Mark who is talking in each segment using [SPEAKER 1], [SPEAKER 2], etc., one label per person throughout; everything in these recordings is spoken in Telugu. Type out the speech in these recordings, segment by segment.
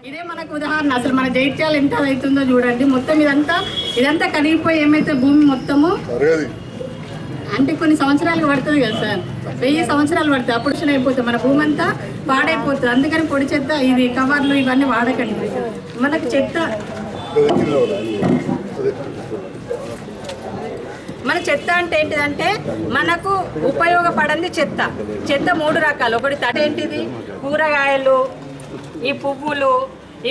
[SPEAKER 1] ఇదే మనకు ఉదాహరణ. అసలు మన జైత్యాలు ఎంత అవుతుందో చూడండి. మొత్తం ఇదంతా కరిగిపోయి ఏమైతే భూమి మొత్తము అంటే కొన్ని సంవత్సరాలు పడుతుంది కదా సార్, 1000 సంవత్సరాలు పడుతుంది. అప్పుడు అయిపోతుంది మన భూమి అంతా పాడైపోతుంది. అందుకని పొడి చెత్త, ఇది కవర్లు ఇవన్నీ వాడకండి. మనకు మన చెత్త అంటే ఏంటిదంటే మనకు ఉపయోగపడంది చెత్త. 3 రకాలు. ఒకటి ఏంటిది, కూరగాయలు, ఈ పువ్వులు.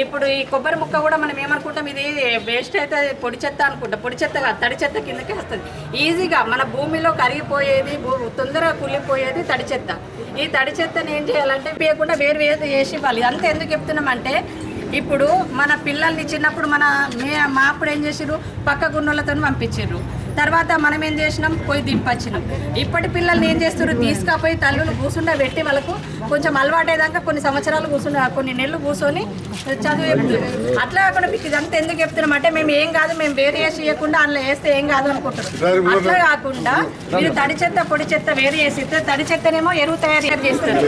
[SPEAKER 1] ఇప్పుడు ఈ కొబ్బరి ముక్క కూడా మనం ఏమనుకుంటాం, ఇది వేస్ట్ అయితే పొడి చెత్త అనుకుంటాం. పొడి చెత్త కాదు, తడి చెత్త కిందకే వస్తుంది. ఈజీగా మన భూమిలో కరిగిపోయేది, తొందరగా కుళ్ళిపోయేది తడి చెత్త. ఈ తడి చెత్తని ఏం చేయాలంటే వేయకుండా వేరు చేసి ఇవ్వాలి. అంతే ఎందుకు చెప్తున్నామంటే, ఇప్పుడు మన పిల్లల్ని చిన్నప్పుడు మా అప్పుడు ఏం చేసిర్రు, పక్క గున్నోళ్ళతో పంపించారు. తర్వాత మనం ఏం చేసినాం, పోయి దింపచ్చినాం. ఇప్పటి పిల్లల్ని ఏం చేస్తారు, తీసుకపోయి తల్లులు కూర్చుండబెట్టి వాళ్ళకు కొంచెం అలవాటేదాకా కొన్ని సంవత్సరాలు కొన్ని నెలలు కూర్చొని చదువు చెప్తారు. అట్లా కాకుండా మీకు ఇదంతా ఎందుకు చెప్తున్నాం అంటే, మేము ఏం కాదు, మేము వేరు చేసి ఇవ్వకుండా అందులో వేస్తే ఏం కాదు అనుకుంటారు. అట్లా కాకుండా మీరు తడి చెత్త పొడి చెత్త వేరు చేసి ఇస్తే, తడి చెత్తనేమో ఎరువు తయారు చేస్తారు.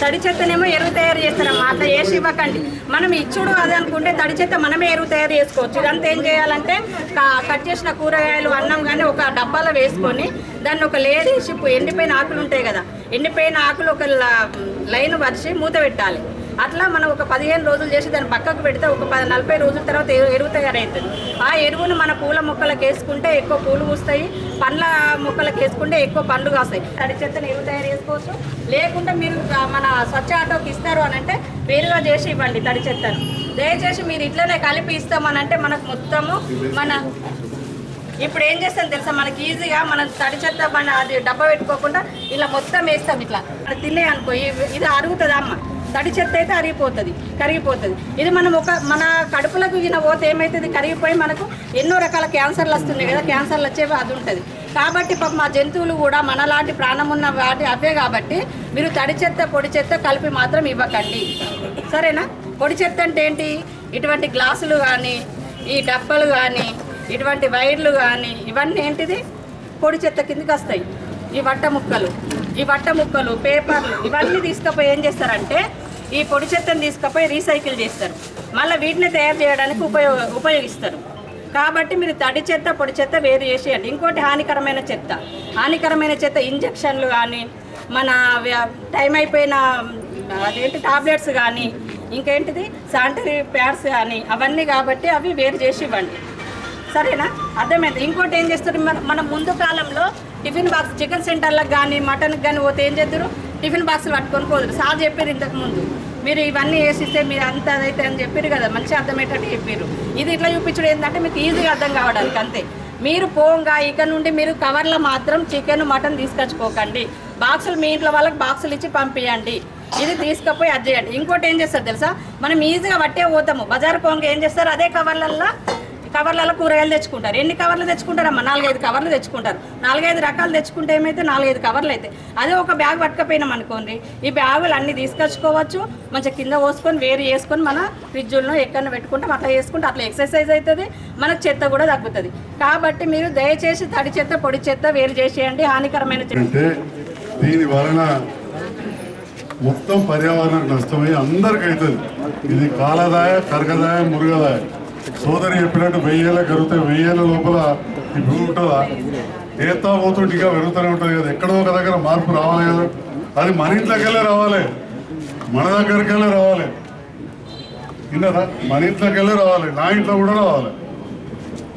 [SPEAKER 1] తడి చెత్తనేమో ఎరువు తయారు చేస్తారమ్మా. అట్లా వేసి ఇవ్వకండి. మనం ఇచ్చుడు అది అనుకుంటే తడి చెత్త మనమే ఎరువు తయారు చేసుకోవచ్చు. ఇదంతా ఏం చేయాలంటే, కట్ చేసిన కూరగాయలు, అన్నం కానీ ఒక డబ్బాలో వేసుకొని దాన్ని ఒక లేయర్ వేసి, ఎండిపోయిన ఆకులు ఉంటాయి కదా, ఎండిపోయిన ఆకులు ఒక లైన్ పరిచి మూత పెట్టాలి. అట్లా మనం ఒక 15 రోజులు చేసి దాన్ని పక్కకు పెడితే ఒక 40 రోజుల తర్వాత ఎరువు తయారవుతుంది. ఆ ఎరువును మన పూల మొక్కలకు వేసుకుంటే ఎక్కువ పూలు పూస్తాయి, పండ్ల మొక్కలకు వేసుకుంటే ఎక్కువ పండ్లు కాస్తాయి. తడి చెత్తను ఎరువు తయారు చేసుకోవచ్చు. లేకుంటే మీరు మన స్వచ్ఛ ఆటోకి ఇస్తారు అని అంటే వేరుగా చేసి ఇవ్వండి తడి చెత్తను. దయచేసి మీరు ఇట్లనే కలిపి ఇస్తామనంటే మనకు మొత్తము ఇప్పుడు ఏం చేస్తాం తెలుసా, మనకి ఈజీగా మనం తడి చెత్త అది డబ్బా పెట్టుకోకుండా ఇలా మొత్తం వేస్తాం. ఇట్లా తినే అనుకో, ఇది అరుగుతుంది అమ్మ. తడి చెత్త అయితే కరిగిపోతుంది. ఇది మనం మన కడుపులకు పోతే ఏమవుతుంది, కరిగిపోయి మనకు ఎన్నో రకాల క్యాన్సర్లు వస్తున్నాయి కదా, క్యాన్సర్లు వచ్చేవి అది ఉంటుంది. కాబట్టి మా జంతువులు కూడా మనలాంటి ప్రాణం ఉన్న అవే. కాబట్టి మీరు తడి చెత్త పొడి చెత్త కలిపి మాత్రం ఇవ్వకండి, సరేనా? పొడి చెత్త అంటే ఏంటి, ఇటువంటి గ్లాసులు కానీ, ఈ డబ్బాలు కానీ, ఇటువంటి వైర్లు కానీ, ఇవన్నీ ఏంటిది పొడి చెత్త కిందకి వస్తాయి. ఈ వట్ట ముక్కలు పేపర్లు ఇవన్నీ తీసుకుపోయి ఏం చేస్తారంటే, ఈ పొడి చెత్తను తీసుకుపోయి రీసైకిల్ చేస్తారు. మళ్ళీ వీటిని తయారు చేయడానికి ఉపయోగిస్తారు. కాబట్టి మీరు తడి చెత్త పొడి చెత్త వేరు చేసేయండి. ఇంకోటి హానికరమైన చెత్త ఇంజక్షన్లు కానీ, మన టైం అయిపోయిన టాబ్లెట్స్ కానీ, ఇంకేంటిది శానిటరీ ప్యాడ్స్ కానీ, అవన్నీ కాబట్టి అవి వేరు చేసి ఇవ్వండి, సరేనా? అర్థమైంది. ఇంకోటి ఏం చేస్తారు, మనం ముందు కాలంలో టిఫిన్ బాక్స్ చికెన్ సెంటర్లకు కానీ మటన్కి కానీ పోతే ఏం చేద్దరు, టిఫిన్ బాక్సులు పట్టుకొని పోదురు. సార్ చెప్పారు ఇంతకుముందు, మీరు ఇవన్నీ వేసిస్తే మీరు అంత అదైతే అని చెప్పారు కదా, మంచిగా అర్థమయ్యేటట్టు చెప్పారు. ఇది ఇట్లా చూపించడం ఏంటంటే మీకు ఈజీగా అర్థం కావడానికి అంతే. మీరు పోంగా ఇక నుండి మీరు కవర్లో మాత్రం చికెన్ మటన్ తీసుకొచ్చుకోకండి. బాక్సులు మీ ఇంట్లో వాళ్ళకి బాక్సులు ఇచ్చి పంపించండి. ఇది తీసుకుపోయి అది చేయండి. ఇంకోటి ఏం చేస్తారు తెలుసా, మనం ఈజీగా పట్టే పోతాము. బజారు పోంగా ఏం చేస్తారు, అదే కవర్లలో కూరగాయలు తెచ్చుకుంటారు. ఎన్ని కవర్లు తెచ్చుకుంటారమ్మా? 4-5 కవర్లు తెచ్చుకుంటారు. 4-5 రకాలు తెచ్చుకుంటే ఏమైతే 4-5 కవర్లు అయితే, అదే ఒక బ్యాగ్ పట్టుకపోయినాం అనుకోండి, ఈ బ్యాగులు అన్నీ తీసుకొచ్చుకోవచ్చు. మంచిగా కింద పోసుకొని వేరు చేసుకొని మన ఫ్రిడ్జ్లో ఎక్కడ పెట్టుకుంటాం. అట్లా చేసుకుంటే అట్లా ఎక్సర్సైజ్ అవుతుంది, మనకు చెత్త కూడా తగ్గుతుంది. కాబట్టి మీరు దయచేసి తడి చెత్త పొడి చెత్త వేరు చేసేయండి. హానికరమైన
[SPEAKER 2] దీని వలన మొత్తం పర్యావరణం నష్టమై అందరికి అవుతుంది. ఇది కాలదాయ, కరకదాయ, మురుగదాయ. సోదరి చెప్పినట్టు 1000 ఏళ్ళ కరుగుతాయి. 1000 ఏళ్ళ లోపల ఈ భూమి ఉంటుందా? ఏతా పోతుంటే ఇంకా పెరుగుతూనే ఉంటుంది కదా. ఎక్కడో ఒక దగ్గర మార్పు రావాలి కదా. అది మన ఇంట్లోకెళ్ళే రావాలి, మన దగ్గరికెళ్ళే రావాలి. విన్నారా? మన ఇంట్లోకెళ్ళే రావాలి, నా ఇంట్లో కూడా రావాలి.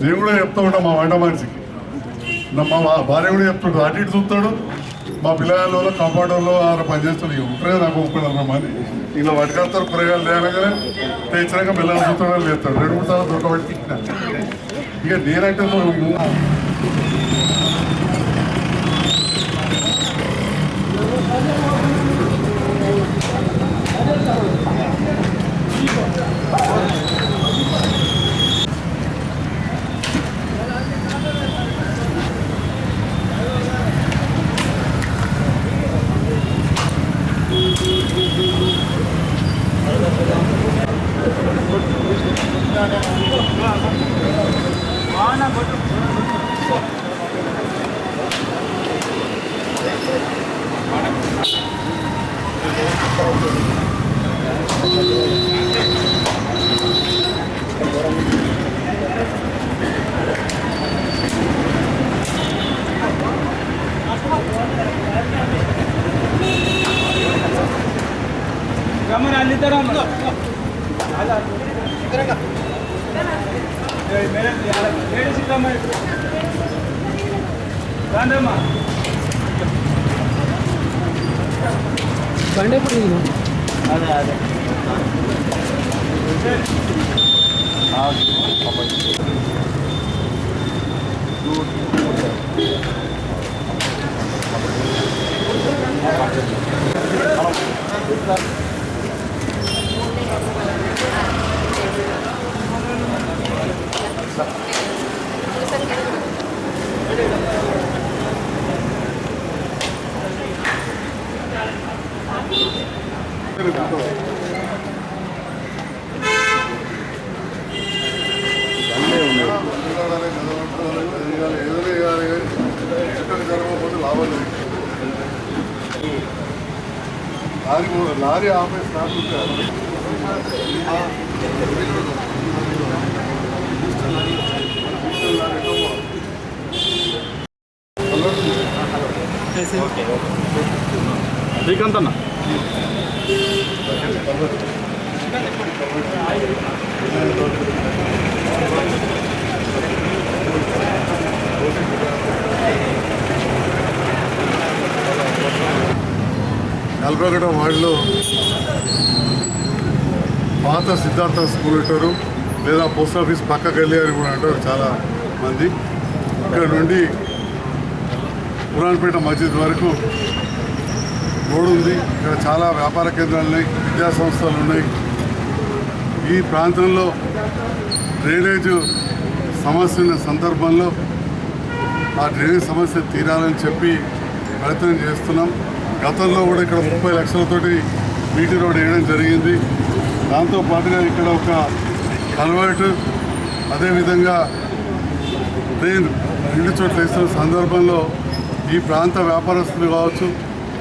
[SPEAKER 2] నేను కూడా చెప్తా ఉంటాను మా వంట మనిషికి, మా భార్య కూడా చెప్తుంటాడు. అటు ఇటు చూస్తాడు. మా పిల్లల కంపౌండర్లో పనిచేస్తుంది. ఉంటారు నాకు 30-40 మంది. ఇలా పట్టుకొస్తారు కూరగాయలు తేనగానే తెచ్చినాక పిల్లలు చూస్తాడు, లేస్తాడు. 2-3 సార్లు దొరకబట్టి ఇక నేనంటే
[SPEAKER 3] బండి ఎప్పుడు
[SPEAKER 4] అదే అదే
[SPEAKER 2] లారీ ఆపేసి
[SPEAKER 4] శ్రీకాంత్ అన్న
[SPEAKER 2] నల్గొండ వార్డులో పాత సిద్ధార్థ స్కూల్ అంటారు, లేదా పోస్ట్ ఆఫీస్ పక్కకి వెళ్ళి అని కూడా అంటారు చాలా మంది. ఇక్కడ నుండి పురాణపేట మస్జిద్ వరకు రోడ్డు ఉంది. ఇక్కడ చాలా వ్యాపార కేంద్రాలు ఉన్నాయి, విద్యా సంస్థలు ఉన్నాయి. ఈ ప్రాంతంలో డ్రైనేజ్ సమస్య ఉన్న సందర్భంలో ఆ డ్రైనేజ్ సమస్య తీరాలని చెప్పి ప్రయత్నం చేస్తున్నాం. గతంలో కూడా ఇక్కడ 30 లక్షలతోటి బీటీ రోడ్ వేయడం జరిగింది. దాంతోపాటుగా ఇక్కడ ఒక కన్వర్ట్, అదేవిధంగా ట్రైన్ 2 చోట్ల వేస్తున్న సందర్భంలో ఈ ప్రాంత వ్యాపారస్తులు కావచ్చు,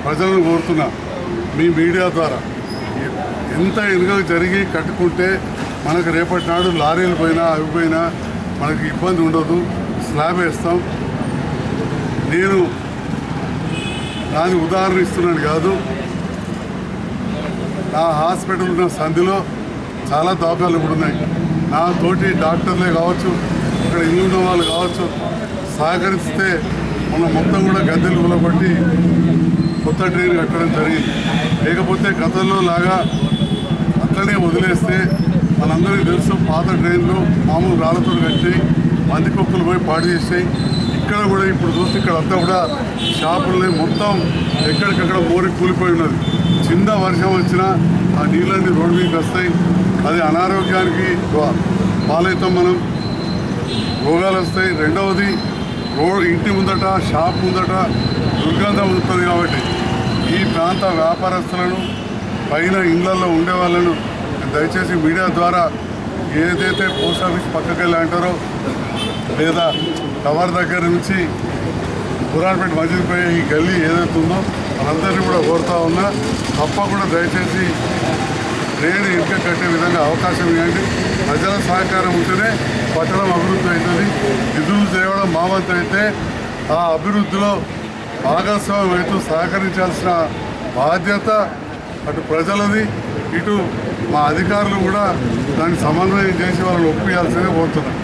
[SPEAKER 2] ప్రజలను కోరుతున్నా మీ మీడియా ద్వారా ఎంత ఎనుక జరిగి కట్టుకుంటే మనకు రేపటి నాడు లారీలు పోయినా అవి పోయినా మనకి ఇబ్బంది ఉండదు. స్లాబ్ వేస్తాం. నేను దాని ఉదాహరణ ఇస్తున్నాను కాదు, నా హాస్పిటల్ ఉన్న సంధిలో చాలా దవాఖాలు కూడా ఉన్నాయి. నా తోటి డాక్టర్లే కావచ్చు, ఇక్కడ ఇల్లు ఉన్న వాళ్ళు కావచ్చు, సహకరిస్తే మన మొత్తం కూడా గద్దెలు కూలబట్టి కొత్త ట్రైన్ కట్టడం జరిగింది. లేకపోతే గతంలో లాగా అక్కడనే వదిలేస్తే మనందరికీ తెలుసు, పాత ట్రైన్లు మామూలు రాళ్ళతో కట్టి మందికొక్కులు పోయి పాడు చేసాయి. ఇక్కడ కూడా ఇప్పుడు చూస్తే ఇక్కడ అంతా కూడా షాపుల్ని మొత్తం ఎక్కడికక్కడ మోరి కూలిపోయి ఉన్నది. చిన్న వర్షం వచ్చినా ఆ నీళ్ళన్నీ రోడ్డు మీదకి వస్తాయి. అది అనారోగ్యానికి పాలవుతాం, మనం రోగాలు వస్తాయి. రెండవది ఇంటి ముందట, షాప్ ముందట దుర్గంధం ఉంటుంది. కాబట్టి ఈ ప్రాంత వ్యాపారస్తులను, పైన ఇళ్లలో ఉండే వాళ్ళను దయచేసి మీడియా ద్వారా ఏదైతే పోస్ట్ ఆఫీస్ పక్కకి వెళ్ళి అంటారో, లేదా టవర్ దగ్గర నుంచి పురాణపేట మస్జిద్ పోయి ఈ గల్లీ ఏదైతే ఉందో వాళ్ళందరినీ కూడా కోరుతా ఉన్నా, తప్పకుండా దయచేసి ట్రైన్ ఇంకా కట్టే విధంగా అవకాశం ఇవ్వండి. ప్రజల సహకారం ఉంటేనే పట్టణం అభివృద్ధి అవుతుంది. నిధులు తేవడం మా వంతు అయితే ఆ అభివృద్ధిలో భాగస్వామ్యం అవుతూ సహకరించాల్సిన బాధ్యత అటు ప్రజలది, ఇటు మా అధికారులు కూడా దాన్ని సమన్వయం చేసి వాళ్ళని ఒప్పియాల్సిందే కోరుతున్నాం.